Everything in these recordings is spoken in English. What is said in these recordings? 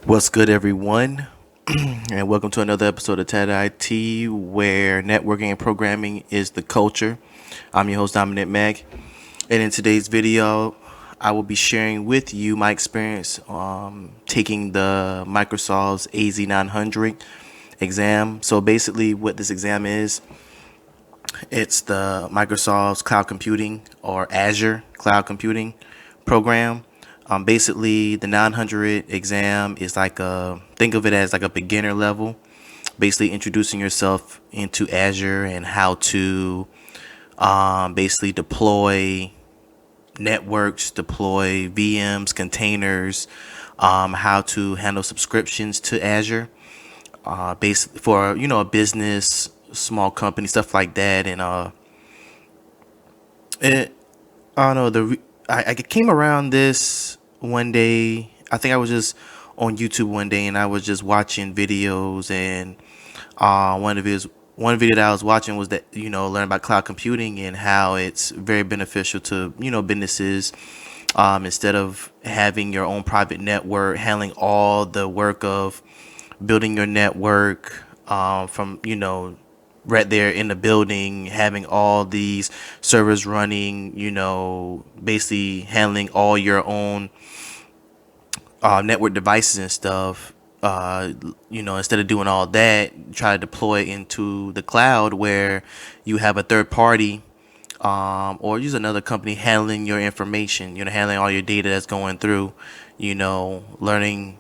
What's good, everyone? And welcome to another episode of TED IT, where networking and programming is the culture. I'm your host, Dominic Mack. And in today's video, I will be sharing with you my experience taking the Microsoft's AZ-900 exam. So basically, what this exam is, it's the Microsoft's cloud computing or Azure cloud computing program. Basically, the 900 exam is like think of it as like a beginner level, basically introducing yourself into Azure and how to basically deploy networks, deploy VMs, containers, how to handle subscriptions to Azure, basically for a business, small company, stuff like that, and it, I don't know. I came around this one day. I think I was just on YouTube one day, and I was just watching videos. And one video that I was watching was that learn about cloud computing and how it's very beneficial to businesses. Instead of having your own private network, handling all the work of building your network from right there in the building, having all these servers running, basically handling all your own network devices and stuff. Instead of doing all that, try to deploy into the cloud where you have a third party or use another company handling your information, handling all your data that's going through, learning,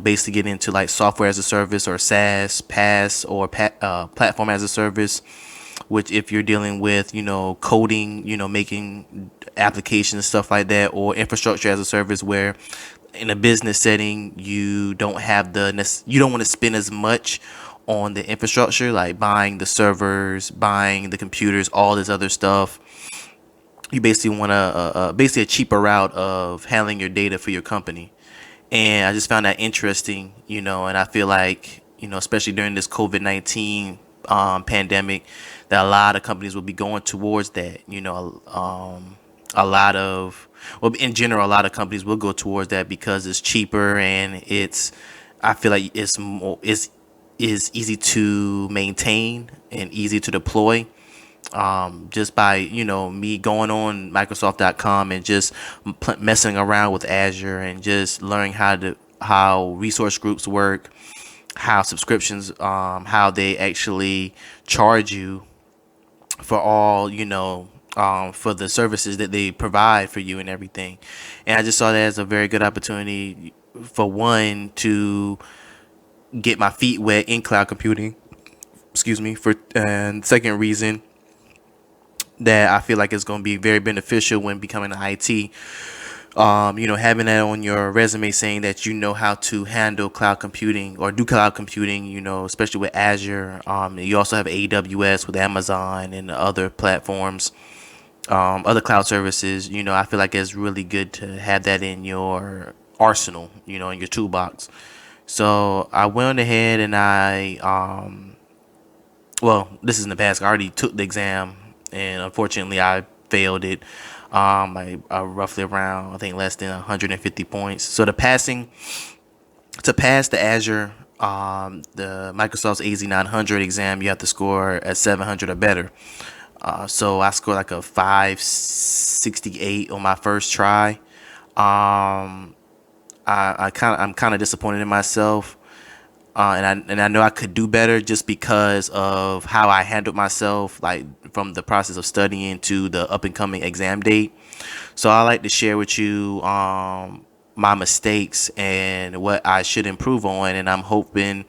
basically get into like software as a service or SaaS, PaaS, or platform as a service, which if you're dealing with, coding, making applications, stuff like that, or infrastructure as a service where in a business setting you don't have you don't want to spend as much on the infrastructure, like buying the servers, buying the computers, all this other stuff. You basically want basically a cheaper route of handling your data for your company. And I just found that interesting, and I feel like, especially during this COVID-19 pandemic, that a lot of companies will be going towards that. A lot of, well, in general, a lot of companies will go towards that because it's cheaper and I feel like it's more, is easy to maintain and easy to deploy. Just by me going on Microsoft.com and just messing around with Azure and just learning how resource groups work, how subscriptions, how they actually charge you for all for the services that they provide for you and everything. And I just saw that as a very good opportunity, for one, to get my feet wet in cloud computing. Excuse me. For and second reason that I feel like it's going to be very beneficial when becoming an IT. Having that on your resume saying that you know how to handle cloud computing or do cloud computing, especially with Azure. You also have AWS with Amazon and other platforms, other cloud services. I feel like it's really good to have that in your arsenal, in your toolbox. So I went ahead and well, this is in the past. I already took the exam, and unfortunately, I failed it. Roughly around, I think, less than 150 points. So to pass the Azure, the Microsoft's AZ-900 exam, you have to score at 700 or better. So I scored like a 568 on my first try. Um, I'm kind of disappointed in myself. And I know I could do better just because of how I handled myself, like from the process of studying to the up and coming exam date. So I like to share with you my mistakes and what I should improve on, and I'm hoping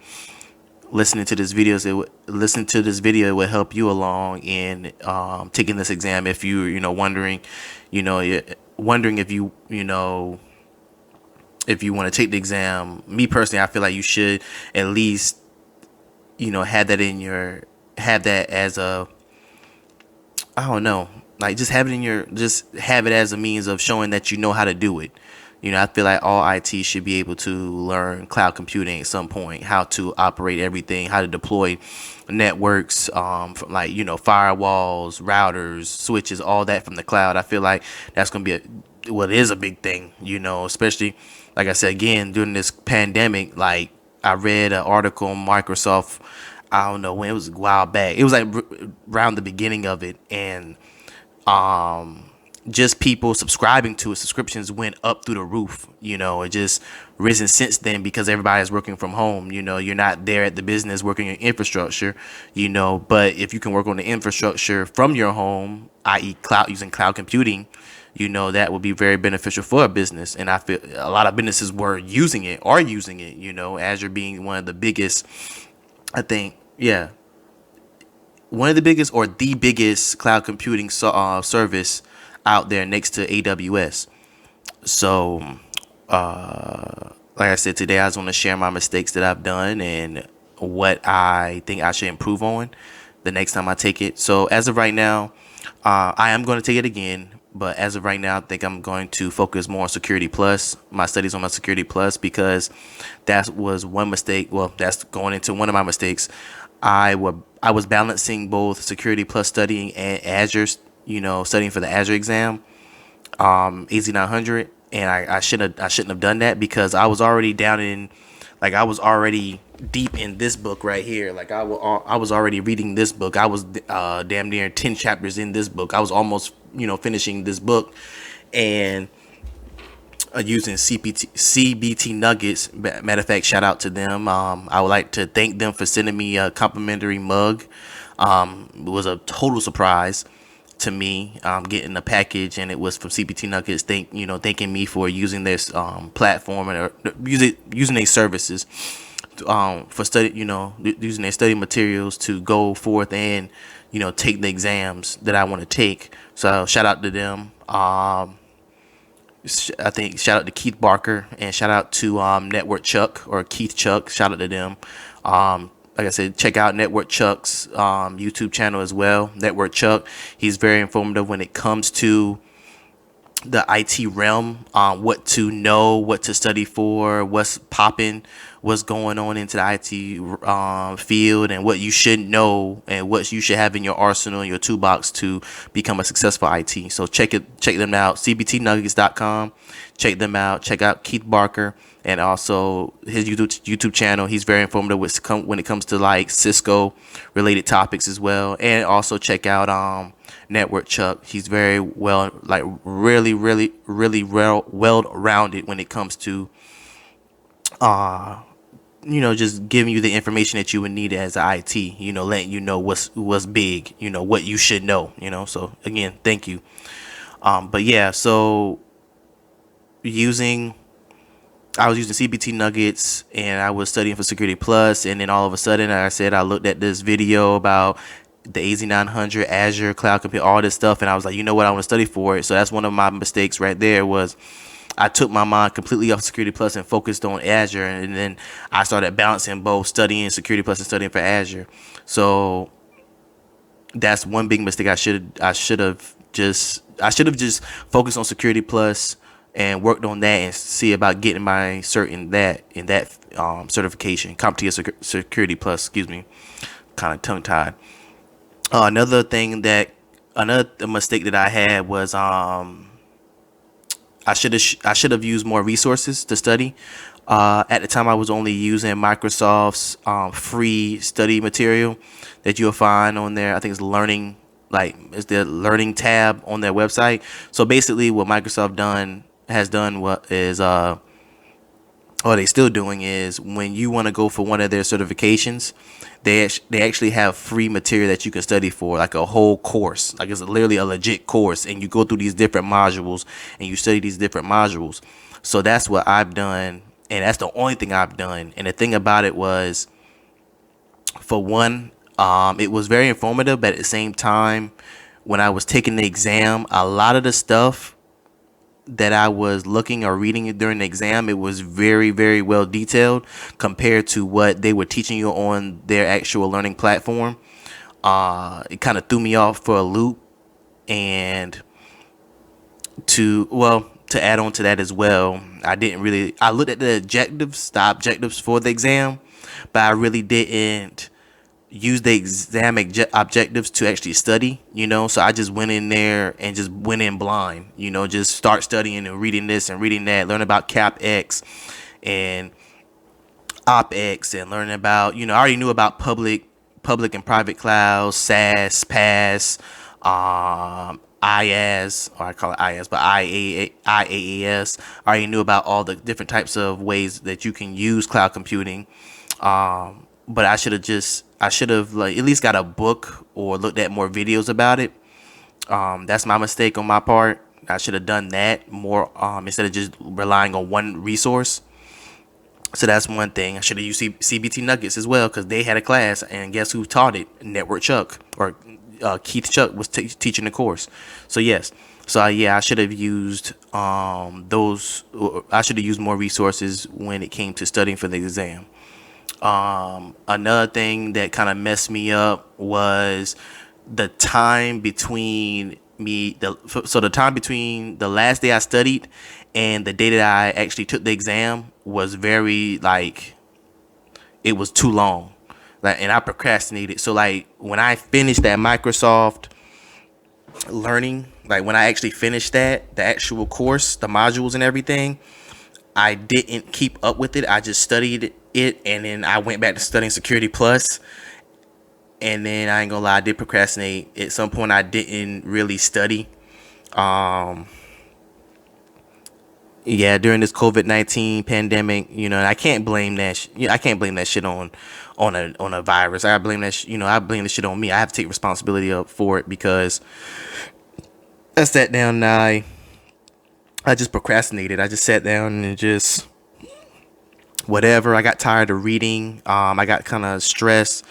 listening to this video will help you along in taking this exam. If you wondering, wondering if if you want to take the exam. Me personally, I feel like you should at least have that in your have that as a, I don't know, like just have it in your, just have it as a means of showing that you know how to do it. I feel like all IT should be able to learn cloud computing at some point, how to operate everything, how to deploy networks, from like firewalls, routers, switches, all that from the cloud. I feel like that's gonna be well, it is a big thing, especially like I said again, during this pandemic, like I read an article on Microsoft. I don't know when, it was a while back. It was like around the beginning of it, and just people subscribing to it, subscriptions went up through the roof. It just risen since then because everybody's working from home. You're not there at the business working in infrastructure. But if you can work on the infrastructure from your home, i.e., cloud, using cloud computing, that would be very beneficial for a business. And I feel a lot of businesses are using it. Azure being one of the biggest, I think, yeah, one of the biggest or the biggest cloud computing service out there next to AWS. So, like I said, today I was going to share my mistakes that I've done and what I think I should improve on the next time I take it. So, as of right now, I am going to take it again. But as of right now, I think I'm going to focus more on Security Plus, my studies on my Security Plus, because that was one mistake. Well, that's going into one of my mistakes. I was balancing both Security Plus studying and Azure, studying for the Azure exam, AZ-900, and I shouldn't have done that because I was already I was already deep in this book right here. Like I was already reading this book. I was damn near 10 chapters in this book. I was almost finishing this book, and using CBT Nuggets. Matter of fact, shout out to them. I would like to thank them for sending me a complimentary mug. It was a total surprise to me, getting a package, and it was from CBT Nuggets. Thanking me for using this platform and using their services for study. Using their study materials to go forth and take the exams that I want to take. So shout out to them. I think shout out to Keith Barker and shout out to Network Chuck or Keith Chuck. Shout out to them. Like I said, check out Network Chuck's YouTube channel as well. Network Chuck, he's very informative when it comes to the IT realm, what to know, what to study for, what's popping, what's going on into the IT field, and what you should know and what you should have in your arsenal, in your toolbox to become a successful IT. So check them out, cbtnuggets.com. Check them out. Check out Keith Barker and also his YouTube channel. He's very informative when it comes to like Cisco related topics as well. And also check out Network Chuck. He's very well, like really well rounded when it comes to just giving you the information that you would need as an IT, letting you know what's big, what you should know, so again, thank you. But yeah, so I was using CBT Nuggets and I was studying for Security Plus, and then all of a sudden, like I said, I looked at this video about the AZ-900, Azure, Cloud Compute, all this stuff, and I was like, you know what, I want to study for it. So that's one of my mistakes right there, was I took my mind completely off Security Plus and focused on Azure, and then I started balancing both studying Security Plus and studying for Azure. So that's one big mistake. I should have just focused on Security Plus and worked on that and see about getting my cert in that certification, CompTIA Security Plus. Excuse me, kind of tongue tied. Another mistake that I had was I should have used more resources to study. At the time, I was only using Microsoft's free study material that you'll find on there. I think it's the learning tab on their website. So basically, what Microsoft has done, what they still doing is, when you want to go for one of their certifications, they actually have free material that you can study for, like a whole course, like it's literally a legit course, and you go through these different modules and you study these different modules. So that's what I've done, and that's the only thing I've done. And the thing about it was, for one, it was very informative, but at the same time, when I was taking the exam, a lot of the stuff that I was looking or reading during the exam, it was very, very well detailed compared to what they were teaching you on their actual learning platform. It kind of threw me off for a loop. And to add on to that as well, I looked at the objectives for the exam, but I really didn't use the exam objectives to actually study, so I just went in there and just went in blind, just start studying and reading this and reading that, learn about CapEx and OpEx, and learning about, I already knew about public and private clouds, SaaS, PaaS, IaaS, or I call it IaaS, but IaaS. I already knew about all the different types of ways that you can use cloud computing. But I should have like at least got a book or looked at more videos about it. That's my mistake on my part. I should have done that more, instead of just relying on one resource. So that's one thing. I should have used CBT Nuggets as well, because they had a class, and guess who taught it? Network Chuck, or Keith Chuck was teaching the course. So yes, yeah, I should have used those. I should have used more resources when it came to studying for the exam. Another thing that kind of messed me up was the time between the time between the last day I studied and the day that I actually took the exam was very, like, it was too long. Like, and I procrastinated. So like when I finished that Microsoft learning, like when I actually finished that, the actual course, the modules and everything, I didn't keep up with it. I just studied it, and then I went back to studying Security Plus. And then I ain't gonna lie, I did procrastinate. At some point, I didn't really study. Um, yeah, during this COVID-19 pandemic, and I can't blame that. I can't blame that shit on a virus. I blame that. I blame the shit on me. I have to take responsibility up for it, because I sat down and I just procrastinated. I just sat down and just whatever. I got tired of reading. I got kind of stressed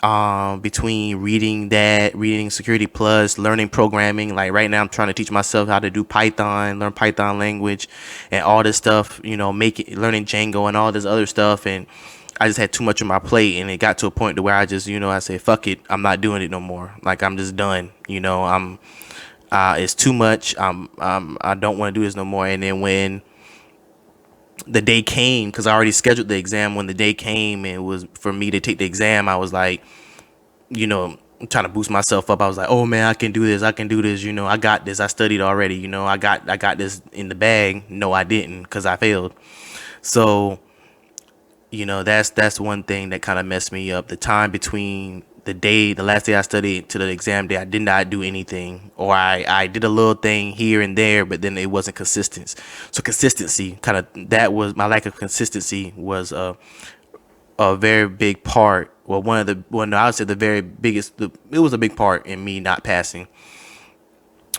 between reading Security Plus, learning programming. Like right now, I'm trying to teach myself how to do Python, learn Python language, and all this stuff. Learning Django and all this other stuff. And I just had too much on my plate, and it got to a point to where I just, I say, fuck it, I'm not doing it no more. Like, I'm just done. It's too much. I don't want to do this no more. And then when the day came, because I already scheduled the exam, when the day came and it was for me to take the exam, I was like, trying to boost myself up. I was like, oh man, I can do this. I can do this. I got this. I studied already. I got this in the bag. No, I didn't, because I failed. So, that's one thing that kind of messed me up. The time between the last day I studied, to the exam day, I did not do anything, or I did a little thing here and there, but then it wasn't consistent. So consistency, that was my lack of consistency, was a very big part. Well, no, I would say the very biggest. It was a big part in me not passing.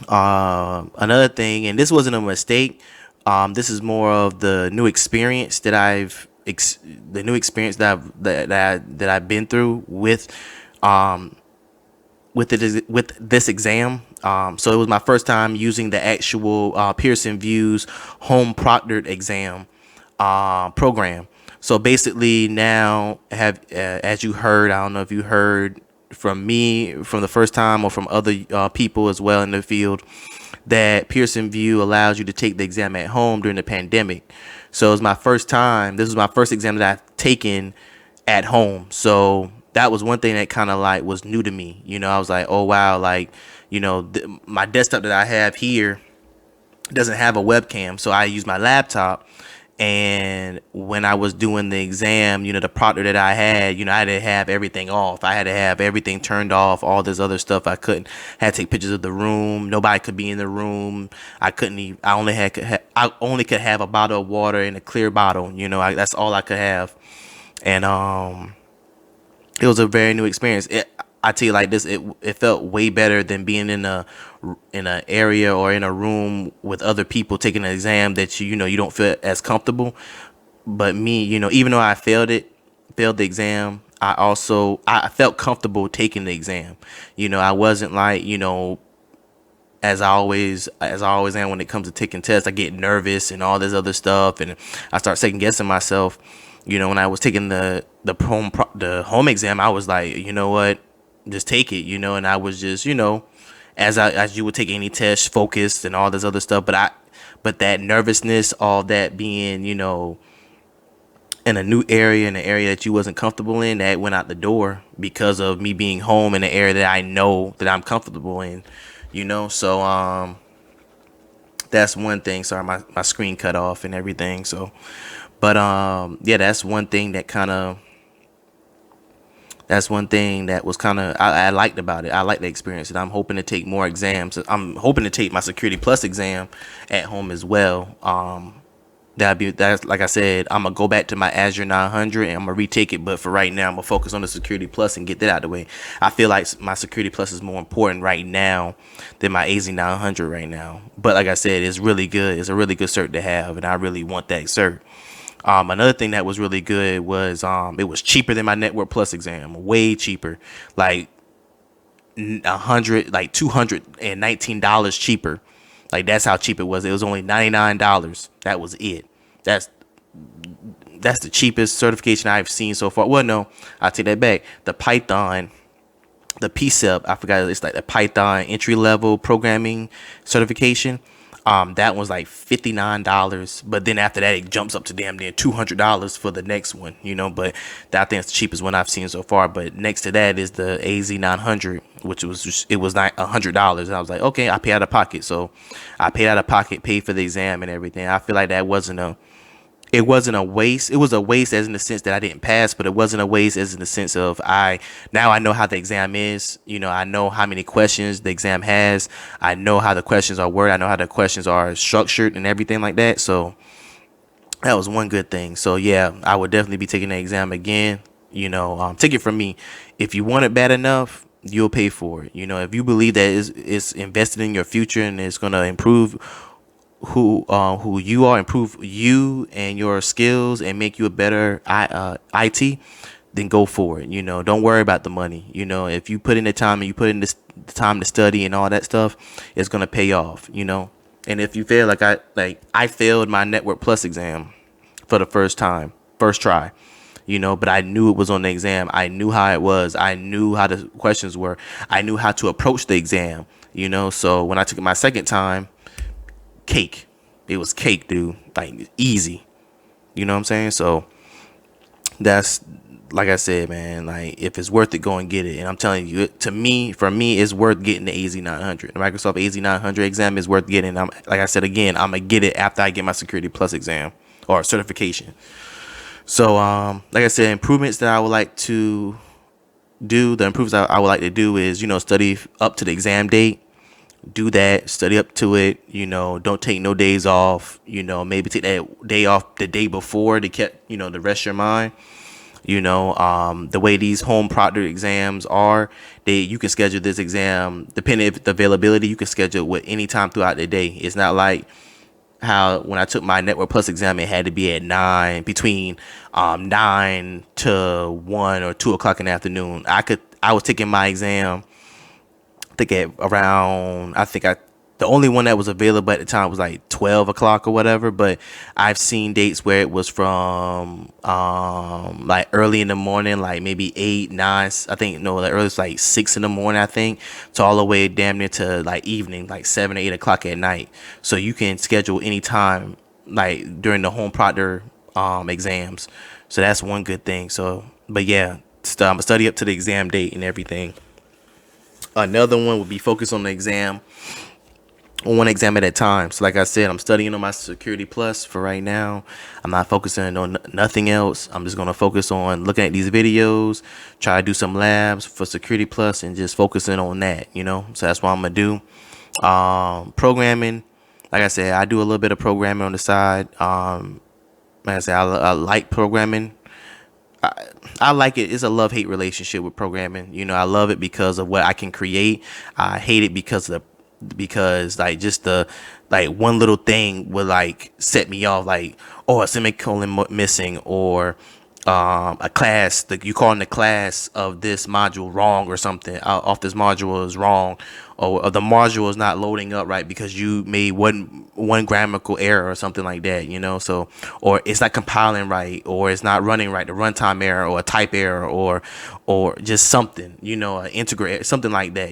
Another thing, and this wasn't a mistake. This is more of the new experience that I've been through with this exam. So it was my first time using the actual Pearson VUE's home proctored exam program. So basically now, as you heard, I don't know if you heard from me from the first time or from other people as well in the field, that Pearson VUE allows you to take the exam at home during the pandemic. So it was my first time. This was my first exam that I've taken at home. So that was one thing that kind of like was new to me. I was like, oh wow, like, my desktop that I have here doesn't have a webcam, so I use my laptop. And when I was doing the exam, the proctor that I had, I had to have everything off. I had to have everything turned off, all this other stuff. I had to take pictures of the room. Nobody could be in the room. I couldn't even, I only could have a bottle of water in a clear bottle. That's all I could have. And, it was a very new experience. I tell you like this, it felt way better than being in a area or in a room with other people taking an exam that you don't feel as comfortable. But me, even though I failed the exam, I felt comfortable taking the exam. I wasn't like, as I always am when it comes to taking tests, I get nervous and all this other stuff, and I start second guessing myself. When I was taking the home exam, I was like, you know what, just take it, and I was just, as you would take any test, focused and all this other stuff. But that nervousness, all that being, in a new area, in an area that you wasn't comfortable in, that went out the door because of me being home in an area that I know that I'm comfortable in, So that's one thing. Sorry, my screen cut off and everything. So, but yeah, that's one thing that was kind of I liked about it. I like the experience, and I'm hoping to take more exams. I'm hoping to take my Security Plus exam at home as well. That's like I said, I'm gonna go back to my Azure 900 and I'm gonna retake it. But for right now, I'm gonna focus on the Security Plus and get that out of the way. I feel like my Security Plus is more important right now than my AZ-900 right now. But like I said, it's really good. It's a really good cert to have, and I really want that cert. Another thing that was really good was it was cheaper than my Network Plus exam, way cheaper, like $219 cheaper. Like that's how cheap it was. It was only $99. That was it. That's that's the cheapest certification I've seen so far. Well, no, I take that back. The PCEP, I forgot, it's like the Python entry level programming certification. That was like $59, but then after that it jumps up to damn near $200 for the next one, But that, I think it's the cheapest one I've seen so far. But next to that is the AZ-900, which it was not $100, and I was like, okay, I pay out of pocket, so I paid out of pocket, paid for the exam and everything. I feel like that wasn't a waste. It was a waste as in the sense that I didn't pass, but it wasn't a waste as in the sense of now I know how the exam is. I know how many questions the exam has. I know how the questions are worded. I know how the questions are structured and everything like that. So that was one good thing. So yeah, I would definitely be taking the exam again. Take it from me. If you want it bad enough, you'll pay for it. If you believe that it's invested in your future and it's gonna improve who you are, improve you and your skills, and make you a better IT, then go for it. Don't worry about the money. If you put in the time and you put in the time to study and all that stuff, it's gonna pay off. And if you fail, like I failed my Network Plus exam for the first try. But I knew it was on the exam. I knew how it was. I knew how the questions were. I knew how to approach the exam. So when I took it my second time, cake. It was cake, dude. Like easy. You know what I'm saying? So that's, like I said, man, like if it's worth it, go and get it. And I'm telling you, for me, it's worth getting the AZ-900. The Microsoft AZ-900 exam is worth getting. Like I said, again, I'm gonna get it after I get my Security Plus exam or certification. So like I said, improvements that I would like to do, the improvements I would like to do is, study up to the exam date. Do that, study up to it, don't take no days off, maybe take that day off the day before to get, the rest of your mind. The way these home proctor exams are, you can schedule this exam depending if the availability, you can schedule it with any time throughout the day. It's not like how when I took my Network Plus exam, it had to be at between 9 to 1 or 2 o'clock in the afternoon. I was taking my exam, the only one that was available at the time was like 12 o'clock or whatever, but I've seen dates where it was from like early in the morning, like maybe 8, 9, I think, no, the earliest like 6 in the morning, I think, to all the way damn near to like evening, like 7 or 8 o'clock at night. So you can schedule any time like during the home proctor exams. So that's one good thing. So, but yeah, study up to the exam date and everything. Another one would be focus on the exam, on one exam at a time. So like I said, I'm studying on my Security Plus for right now. I'm not focusing on nothing else. I'm just going to focus on looking at these videos, try to do some labs for Security Plus, and just focusing on that, So that's what I'm going to do. Programming, like I said, I do a little bit of programming on the side. Like I said, I like programming. I like it. It's a love-hate relationship with programming. I love it because of what I can create. I hate it because like just the like one little thing would like set me off, like, oh, a semicolon missing, or a class that you calling the class of this module wrong or something off this module is wrong, or the module is not loading up right because you made one grammatical error or something like that, so, or it's not compiling right, or it's not running right, the runtime error or a type error, or just something, an integrate, something like that,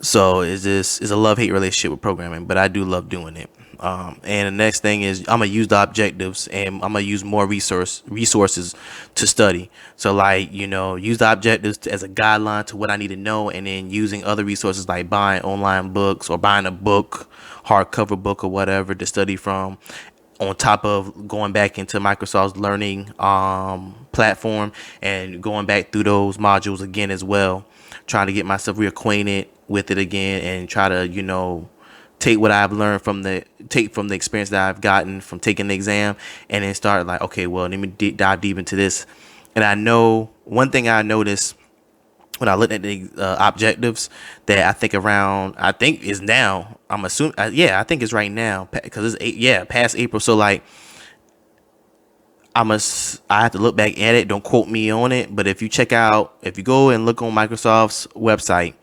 So it's a love-hate relationship with programming, but I do love doing it. And the next thing is I'm gonna use the objectives, and I'm gonna use more resources to study. So like, use the objectives as a guideline to what I need to know, and then using other resources like buying online books or buying a book, hardcover book or whatever to study from, on top of going back into Microsoft's learning platform and going back through those modules again as well, trying to get myself reacquainted with it again, and try to take what I've learned from the experience that I've gotten from taking the exam, and then start like, okay, well, let me dive deep into this. And I know one thing I noticed when I looked at the objectives, that I think is now, I'm assuming, yeah, I think it's right now, because it's past April. So like, I have to look back at it. Don't quote me on it. But if you go and look on Microsoft's website,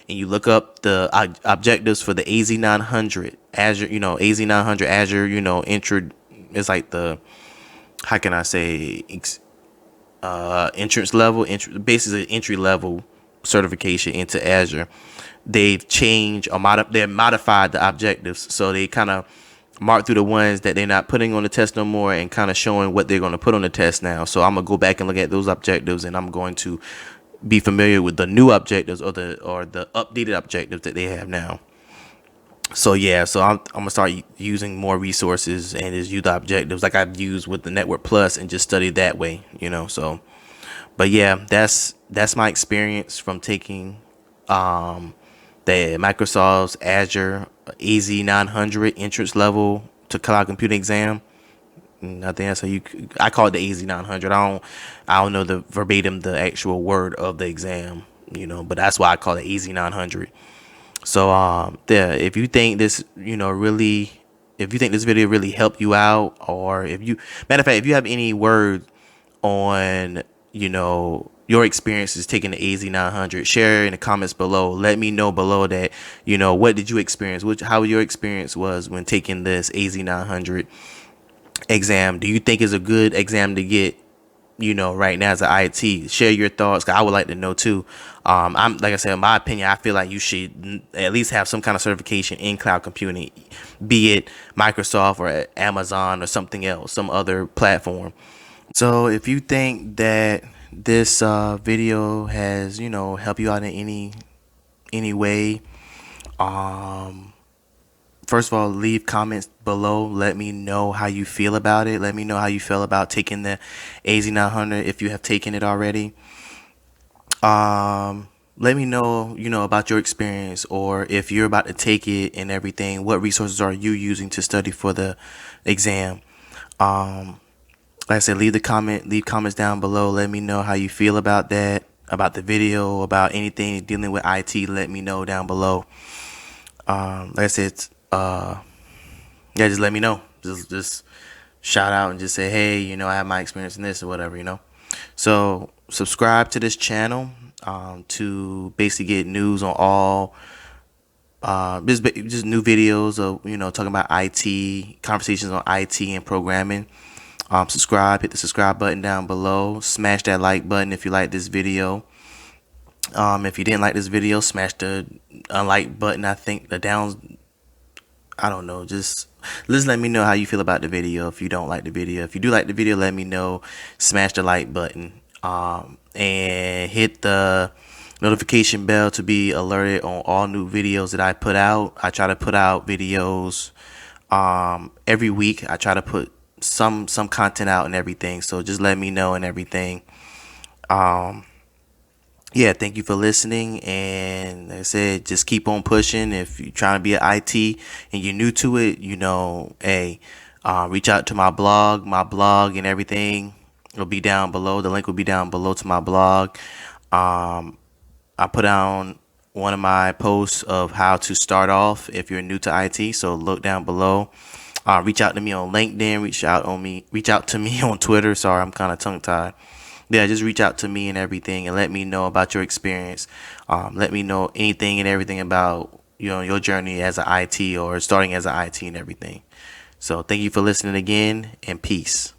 and you look up the objectives for the AZ-900 Azure, AZ-900 Azure, it's like the, how can I say, entrance level, basically entry level certification into Azure. They've changed or they've modified the objectives, so they kind of mark through the ones that they're not putting on the test no more, and kind of showing what they're going to put on the test now. So I'm gonna go back and look at those objectives, and I'm going to be familiar with the new objectives, or the updated objectives that they have now. So yeah, so I'm gonna start using more resources and just use the objectives like I've used with the Network Plus, and just study that way, So, but yeah, that's my experience from taking the Microsoft's Azure AZ-900 entrance level to cloud computing exam. I think that's how I call it the AZ-900. I don't know the actual word of the exam, but that's why I call it AZ-900. So yeah, if you think this, if you think this video really helped you out, or matter of fact, if you have any word on, your experiences taking the AZ-900, share in the comments below. Let me know below that, what did you experience? How your experience was when taking this AZ-900 exam. Do you think it's a good exam to get, right now as an IT? Share your thoughts, 'cause I would like to know too. I'm like I said, in my opinion, I feel like you should at least have some kind of certification in cloud computing, be it Microsoft or Amazon or something else, some other platform. So if you think that this video has, helped you out in any way, first of all, leave comments below. Let me know how you feel about it. Let me know how you feel about taking the AZ-900 if you have taken it already. Let me know, about your experience, or if you're about to take it and everything, what resources are you using to study for the exam? Like I said, leave comments down below. Let me know how you feel about that, about the video, about anything dealing with IT. Let me know down below. Like I said, yeah, just let me know. Just shout out and just say, hey, I have my experience in this or whatever, So subscribe to this channel to basically get news on all just new videos of, talking about IT, conversations on IT and programming. Subscribe, hit the subscribe button down below. Smash that like button if you like this video. If you didn't like this video, smash the unlike button. I think the downs, I don't know, just let me know how you feel about the video. If you don't like the video, if you do like the video, let me know. Smash the like button, and hit the notification bell to be alerted on all new videos that I put out. I try to put out videos every week. I try to put some content out and everything, so just let me know and everything. Yeah, thank you for listening, and like I said, just keep on pushing. If you're trying to be an IT and you're new to it, hey, reach out to my blog and everything will be down below. The link will be down below to my blog. I put down one of my posts of how to start off if you're new to IT, so look down below. Reach out to me on LinkedIn, reach out to me on Twitter. Sorry, I'm kind of tongue-tied. Yeah, just reach out to me and everything, and let me know about your experience. Let me know anything and everything about, your journey as an IT or starting as an IT and everything. So thank you for listening again, and peace.